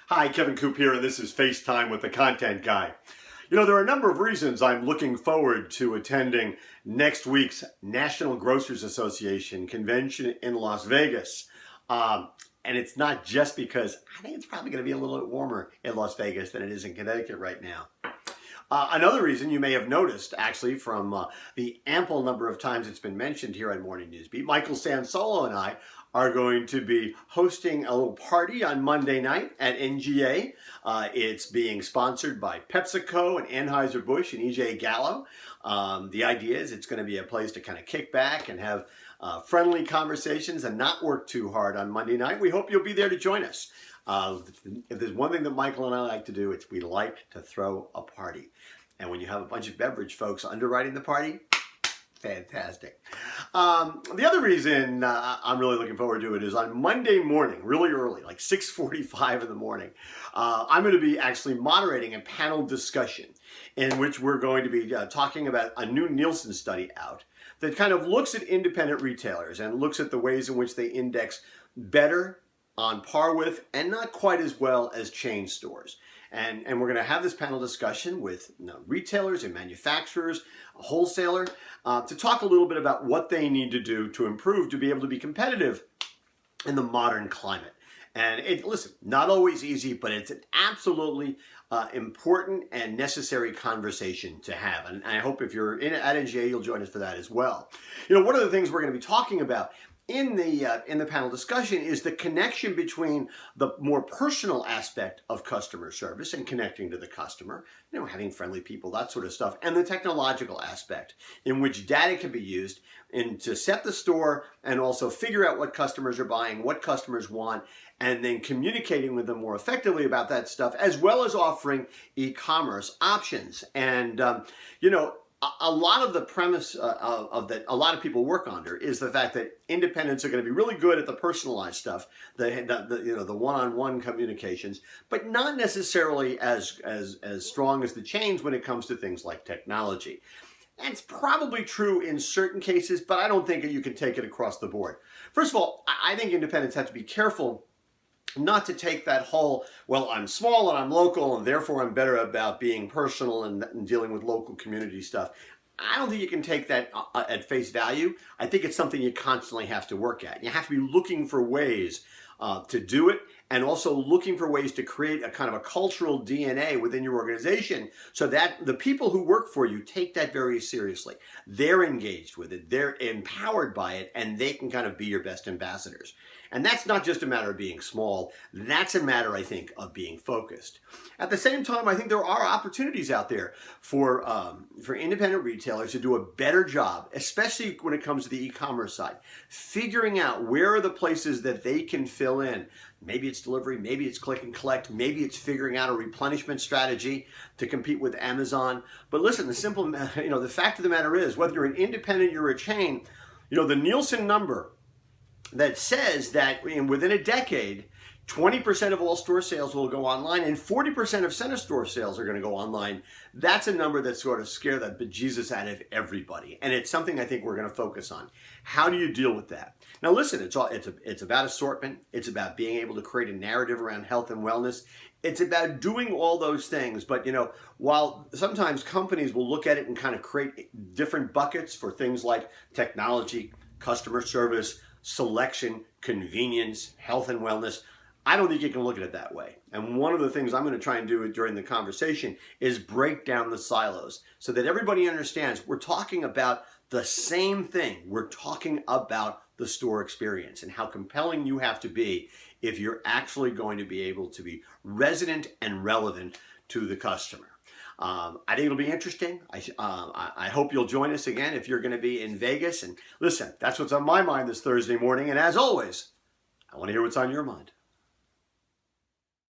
Hi, Kevin Coop here, and this is FaceTime with the Content Guy. You know, there are a number of reasons I'm looking forward to attending next week's National Grocers Association convention in Las Vegas. And it's not just because I think it's probably going to be a little bit warmer in Las Vegas than it is in Connecticut right now. Another reason you may have noticed, actually, from the ample number of times it's been mentioned here on Morning News Beat, Michael Sansolo and I are going to be hosting a little party on Monday night at NGA. It's being sponsored by PepsiCo and Anheuser-Busch and EJ Gallo. The idea is it's going to be a place to kind of kick back and have friendly conversations and not work too hard on Monday night. We hope you'll be there to join us. If there's one thing that Michael and I like to do, it's we like to throw a party. And when you have a bunch of beverage folks underwriting the party, fantastic. The other reason I'm really looking forward to it is on Monday morning, really early, like 6:45 in the morning, I'm going to be actually moderating a panel discussion in which we're going to be talking about a new Nielsen study out that kind of looks at independent retailers and looks at the ways in which they index better, on par with, and not quite as well as chain stores. And we're going to have this panel discussion with retailers and manufacturers, a wholesaler, to talk a little bit about what they need to do to improve to be able to be competitive in the modern climate. And listen, not always easy, but it's an absolutely important and necessary conversation to have. And I hope if you're at NGA, you'll join us for that as well. You know, one of the things we're going to be talking about in the panel discussion is the connection between the more personal aspect of customer service and connecting to the customer, you know, having friendly people, that sort of stuff, and the technological aspect in which data can be used to set the store and also figure out what customers are buying, what customers want, and then communicating with them more effectively about that stuff, as well as offering e-commerce options. And, you know, a lot of the premise of that a lot of people work under is the fact that independents are going to be really good at the personalized stuff, the one-on-one communications, but not necessarily as strong as the chains when it comes to things like technology. That's probably true in certain cases, but I don't think that you can take it across the board. First of all, I think independents have to be careful not to take that whole, well, I'm small and I'm local and therefore I'm better about being personal and dealing with local community stuff. I don't think you can take that at face value. I think it's something you constantly have to work at. You have to be looking for ways to do it, and also looking for ways to create a kind of a cultural DNA within your organization so that the people who work for you take that very seriously. They're engaged with it, they're empowered by it, and they can kind of be your best ambassadors. And that's not just a matter of being small, that's a matter, I think, of being focused. At the same time, I think there are opportunities out there for independent retailers to do a better job, especially when it comes to the e-commerce side, figuring out where are the places that they can fill in. Maybe it's delivery, maybe it's click and collect, maybe it's figuring out a replenishment strategy to compete with Amazon. But listen, the fact of the matter is, whether you're an independent or a chain, you know, the Nielsen number that says that within a decade, 20% of all store sales will go online and 40% of center store sales are going to go online. That's a number that sort of scared the bejesus out of everybody. And it's something I think we're going to focus on. How do you deal with that? Now listen, it's about assortment. It's about being able to create a narrative around health and wellness. It's about doing all those things. But, you know, while sometimes companies will look at it and kind of create different buckets for things like technology, customer service, selection, convenience, health and wellness, I don't think you can look at it that way. And one of the things I'm going to try and do during the conversation is break down the silos so that everybody understands we're talking about the same thing. We're talking about the store experience and how compelling you have to be if you're actually going to be able to be resonant and relevant to the customer. I think it'll be interesting. I hope you'll join us again if you're going to be in Vegas. And listen, that's what's on my mind this Thursday morning. And as always, I want to hear what's on your mind.